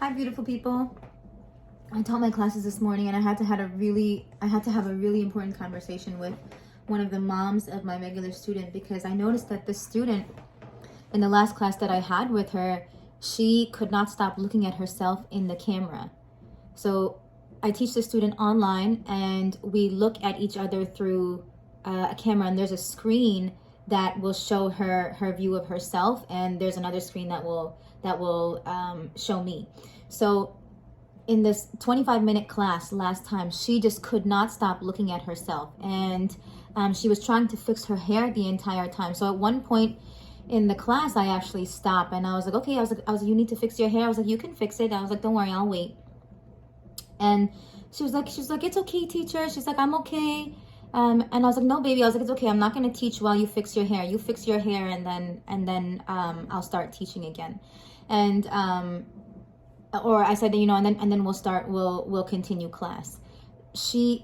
Hi, beautiful people. I taught my classes this morning, and I had to have a really important conversation with one of the moms of my regular student, because I noticed that the student in the last class that I had with her, she could not stop looking at herself in the camera. So I teach the student online, and we look at each other through a camera, and there's a screen that will show her view of herself, and there's another screen that will show me. So in this 25-minute class last time, she just could not stop looking at herself, and she was trying to fix her hair the entire time. So at one point in the class, I actually stopped, and I was like, okay, I was like, you need to fix your hair. I was like, you can fix it. I was like, don't worry, I'll wait. And she was like, it's okay, teacher. She's like, I'm okay. And I was like, no, baby. I was like, it's okay. I'm not going to teach while you fix your hair. You fix your hair, and then I'll start teaching again. And or I said, and then we'll continue class.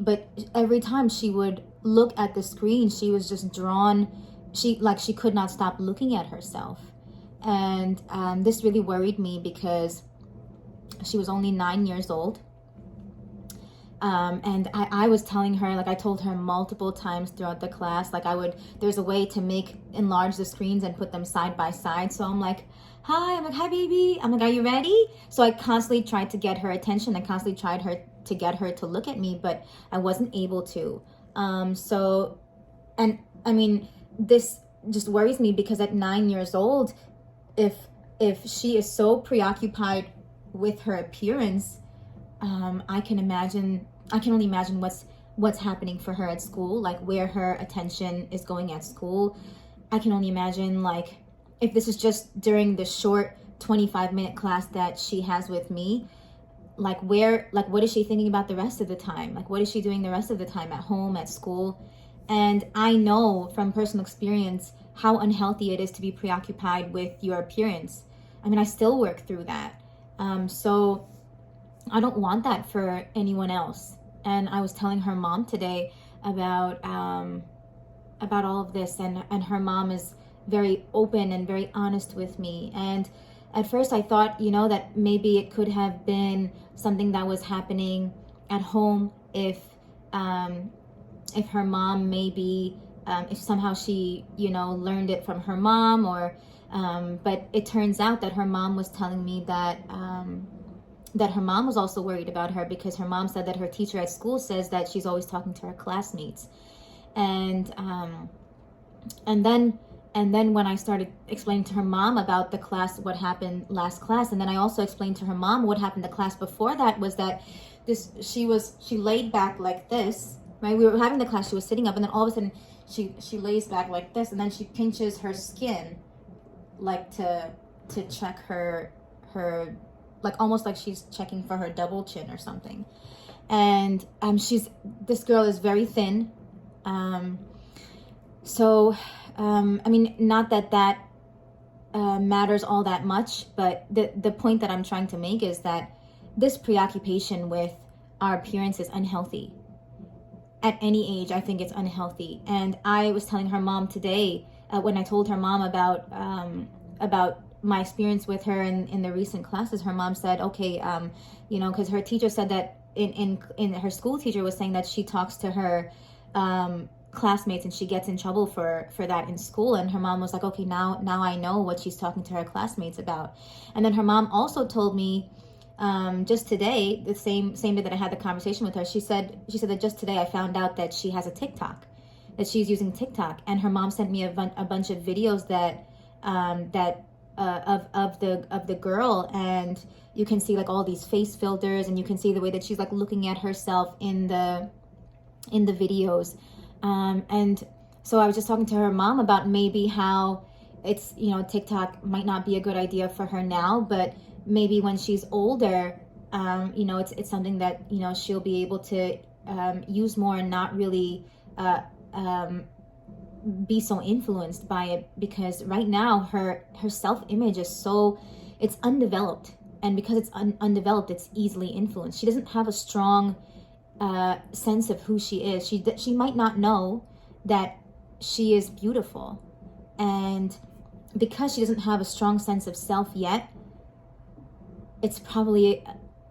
But every time she would look at the screen, she was just drawn. She could not stop looking at herself. And this really worried me, because she was only 9 years old. And I was telling her, I told her multiple times throughout the class, there's a way to enlarge the screens and put them side by side. So I'm like, hi, baby. I'm like, are you ready? So I constantly tried to get her attention. I constantly tried to get her to look at me, but I wasn't able to. This just worries me, because at 9 years old, if she is so preoccupied with her appearance, I can only imagine what's happening for her at school, where her attention is going at school. I can only imagine, if this is just during the short 25-minute class that she has with me, what is she thinking about the rest of the time? What is she doing the rest of the time at home, at school? And I know from personal experience how unhealthy it is to be preoccupied with your appearance. I still work through that. So I don't want that for anyone else. And I was telling her mom today about all of this, and her mom is very open and very honest with me. And at first I thought, that maybe it could have been something that was happening at home, if her mom maybe, if somehow she, learned it from her mom, or, but it turns out that her mom was telling me that her mom was also worried about her, because her mom said that her teacher at school says that she's always talking to her classmates. And then when I started explaining to her mom about the class, what happened last class, and then I also explained to her mom what happened the class before that, was that she laid back like this, right? We were having the class, she was sitting up, and then all of a sudden she lays back like this, and then she pinches her skin, to check her almost like she's checking for her double chin or something. And this girl is very thin. Not that matters all that much, but the point that I'm trying to make is that this preoccupation with our appearance is unhealthy. At any age, I think it's unhealthy. And I was telling her mom today, when I told her mom about my experience with her in the recent classes, her mom said, okay, because her teacher said that in her school teacher was saying that she talks to her classmates and she gets in trouble for that in school. And her mom was like, okay, now I know what she's talking to her classmates about. And then her mom also told me, just today, the same day that I had the conversation with her, she said that just today I found out that she has a TikTok, that she's using TikTok. And her mom sent me a bunch of videos of the girl, and you can see all these face filters, and you can see the way that she's looking at herself in the videos. And so I was just talking to her mom about maybe how it's, TikTok might not be a good idea for her now, but maybe when she's older, it's something that, she'll be able to use more, and not really be so influenced by it, because right now her self-image is it's undeveloped, and because it's undeveloped, it's easily influenced. She doesn't have a strong sense of who she is. She might not know that she is beautiful, and because she doesn't have a strong sense of self yet, it's probably,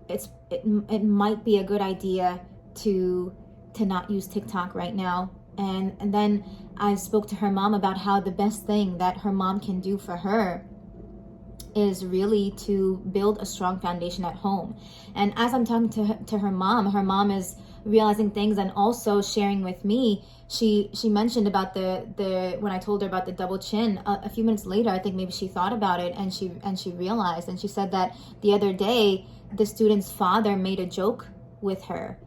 it might be a good idea to not use TikTok right now. And then I spoke to her mom about how the best thing that her mom can do for her is really to build a strong foundation at home. And as I'm talking to her mom is realizing things and also sharing with me. She mentioned about the when I told her about the double chin, a few minutes later, I think maybe she thought about it, and she realized, and she said that the other day the student's father made a joke with her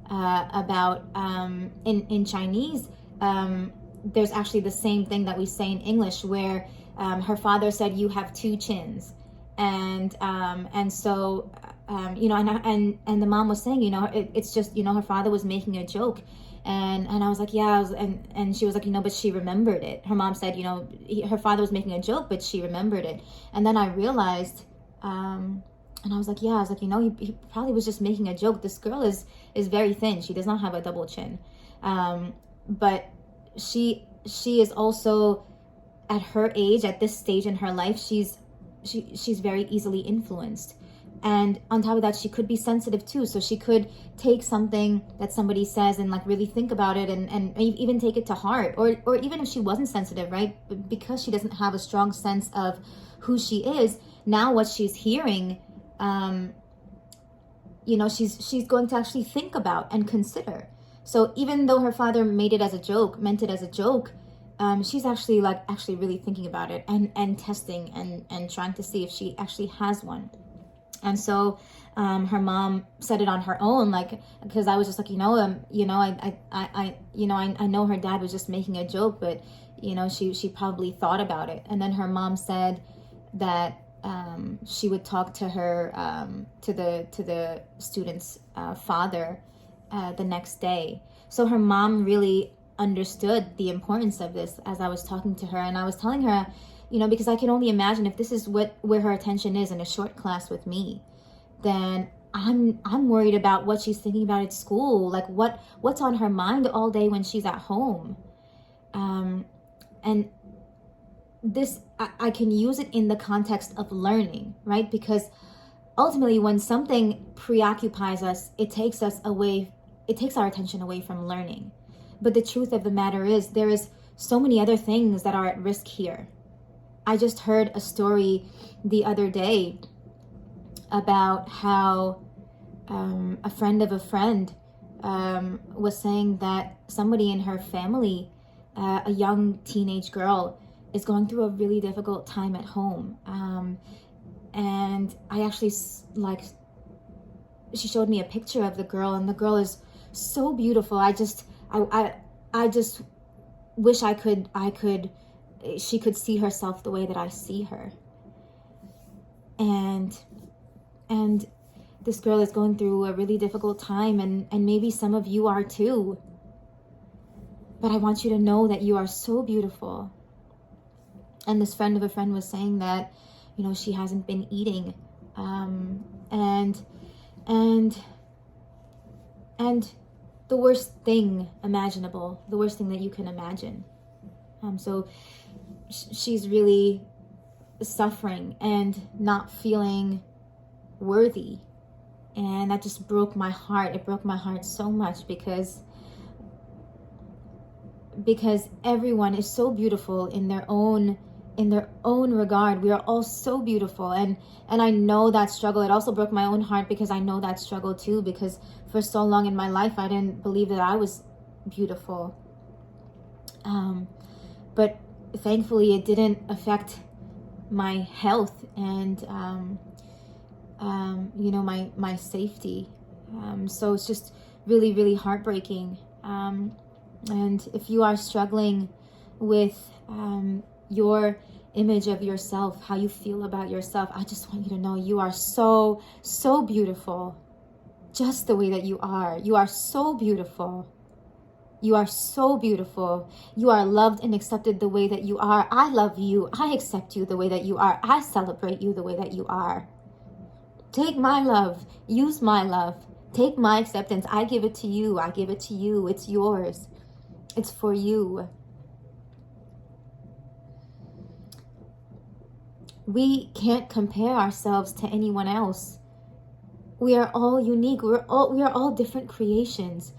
about in Chinese, there's actually the same thing that we say in English, where her father said, "You have two chins," and so you know, and the mom was saying, you know, it's just, you know, her father was making a joke, and I was like, yeah, and she was like, you know, but she remembered it. Her mom said, you know, her father was making a joke, but she remembered it. And then I realized, and I was like, yeah, I was like, you know, he probably was just making a joke. This girl is very thin. She does not have a double chin, but she is also, at her age, at this stage in her life, she's very easily influenced. And on top of that, she could be sensitive too. So she could take something that somebody says and like really think about it, and even take it to heart. Or even if she wasn't sensitive, right? Because she doesn't have a strong sense of who she is, now what she's hearing, you know, she's going to actually think about and consider. So even though her father made it as a joke, meant it as a joke, she's actually really thinking about it and testing and trying to see if she actually has one. And so her mom said it on her own, like, because I was just like, I know her dad was just making a joke, but you know, she probably thought about it. And then her mom said that she would talk to her to the student's father the next day. So her mom really understood the importance of this as I was talking to her. And I was telling her, you know, because I can only imagine if this is where her attention is in a short class with me, then I'm worried about what she's thinking about at school, like what's on her mind all day when she's at home. And this, I can use it in the context of learning, right? Because ultimately, when something preoccupies us, it takes our attention away from learning. But the truth of the matter is, there is so many other things that are at risk here. I just heard a story the other day about how a friend of a friend was saying that somebody in her family, a young teenage girl, is going through a really difficult time at home. And I actually, she showed me a picture of the girl, and the girl is so beautiful. I just wish she could see herself the way that I see her. And this girl is going through a really difficult time, and maybe some of you are too. But I want you to know that you are so beautiful. And this friend of a friend was saying that, you know, she hasn't been eating, and the worst thing imaginable, the worst thing that you can imagine. So she's really suffering and not feeling worthy. And that just broke my heart. It broke my heart so much because everyone is so beautiful in their own regard. We are all so beautiful, and I know that struggle. It also broke my own heart because I know that struggle too, because for so long in my life I didn't believe that I was beautiful. But thankfully it didn't affect my health and you know, my safety. So it's just really, really heartbreaking. And if you are struggling with your image of yourself, how you feel about yourself, I just want you to know you are so, so beautiful, just the way that you are. You are so beautiful. You are so beautiful. You are loved and accepted the way that you are. I love you. I accept you the way that you are. I celebrate you the way that you are. Take my love. Use my love. Take my acceptance. I give it to you. I give it to you. It's yours. It's for you. We can't compare ourselves to anyone else. We are all unique. We are all different creations.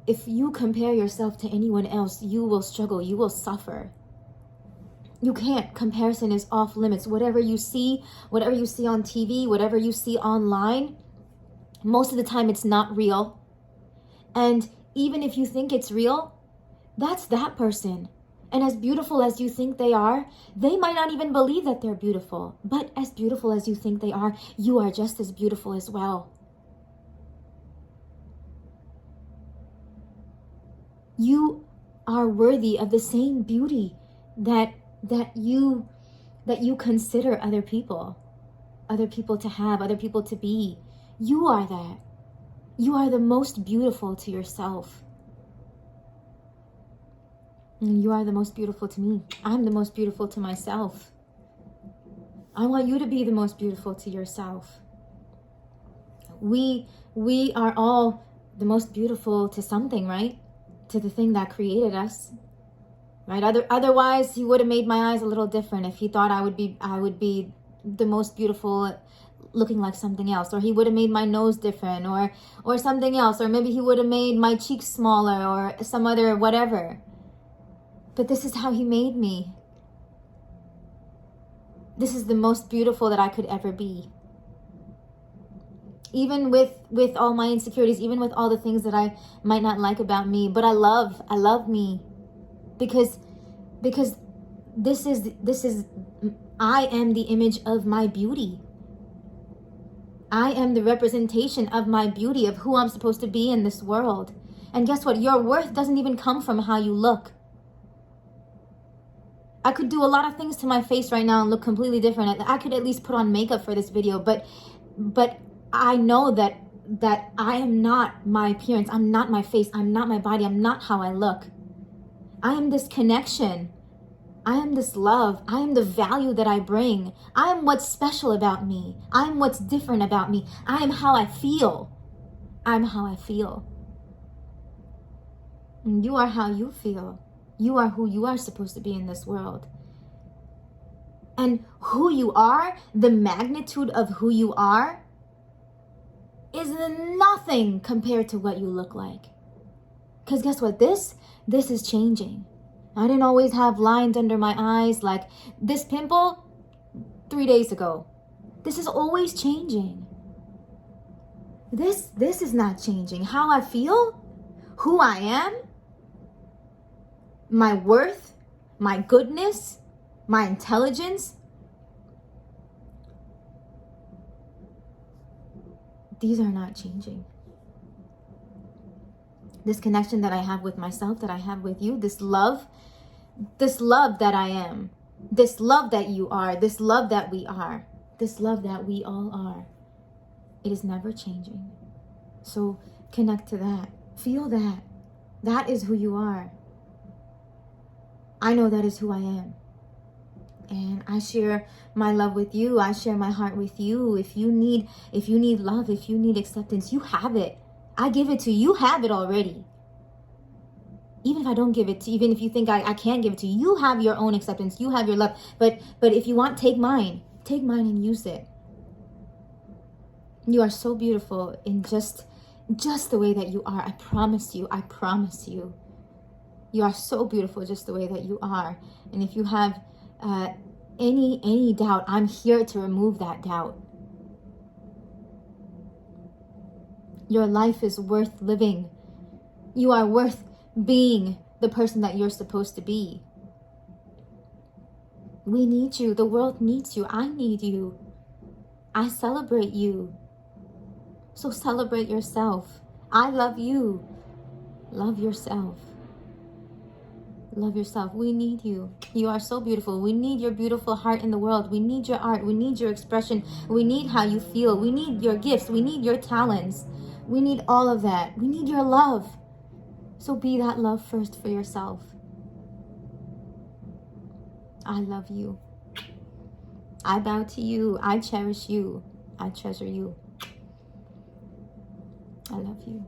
If you compare yourself to anyone else, you will struggle. You will suffer. You can't. Comparison is off limits. Whatever you see on TV, whatever you see online, most of the time it's not real. And even if you think it's real, that's that person. And as beautiful as you think they are, they might not even believe that they're beautiful. But as beautiful as you think they are, you are just as beautiful as well. You are worthy of the same beauty that you consider other people to have, other people to be. You are that. You are the most beautiful to yourself. And you are the most beautiful to me. I'm the most beautiful to myself. I want you to be the most beautiful to yourself. We are all the most beautiful to something, right? To the thing that created us. Right? Otherwise, he would have made my eyes a little different if he thought I would be the most beautiful looking like something else, or he would have made my nose different, or something else, or maybe he would have made my cheeks smaller, or some other whatever. But this is how he made me. This is the most beautiful that I could ever be. Even with all my insecurities, even with all the things that I might not like about me, but I love me. Because this is I am the image of my beauty. I am the representation of my beauty, of who I'm supposed to be in this world. And guess what? Your worth doesn't even come from how you look. I could do a lot of things to my face right now and look completely different. I could at least put on makeup for this video, but I know that I am not my appearance. I'm not my face. I'm not my body. I'm not how I look. I am this connection. I am this love. I am the value that I bring. I am what's special about me. I am what's different about me. I am how I feel. I'm how I feel. And you are how you feel. You are who you are supposed to be in this world. And who you are, the magnitude of who you are, is nothing compared to what you look like. Because guess what? This is changing. I didn't always have lines under my eyes like this pimple 3 days ago. This is always changing. This is not changing. How I feel, who I am, my worth, my goodness, my intelligence. These are not changing. This connection that I have with myself, that I have with you, this love that I am, this love that you are, this love that we are, this love that we all are, it is never changing. So connect to that. Feel that. That is who you are. I know that is who I am. And I share my love with you. I share my heart with you. If you need love, if you need acceptance, you have it. I give it to you. You have it already. Even if I don't give it to you, even if you think I can't give it to you, you have your own acceptance. You have your love. But if you want, take mine. Take mine and use it. You are so beautiful in just the way that you are. I promise you. I promise you. You are so beautiful just the way that you are. And if you have any doubt, I'm here to remove that doubt. Your life is worth living. You are worth being the person that you're supposed to be. We need you. The world needs you. I need you. I celebrate you. So celebrate yourself. I love you. Love yourself. Love yourself. We need you. You are so beautiful. We need your beautiful heart in the world. We need your art. We need your expression. We need how you feel. We need your gifts. We need your talents. We need all of that. We need your love. So be that love first for yourself. I love you. I bow to you. I cherish you. I treasure you. I love you.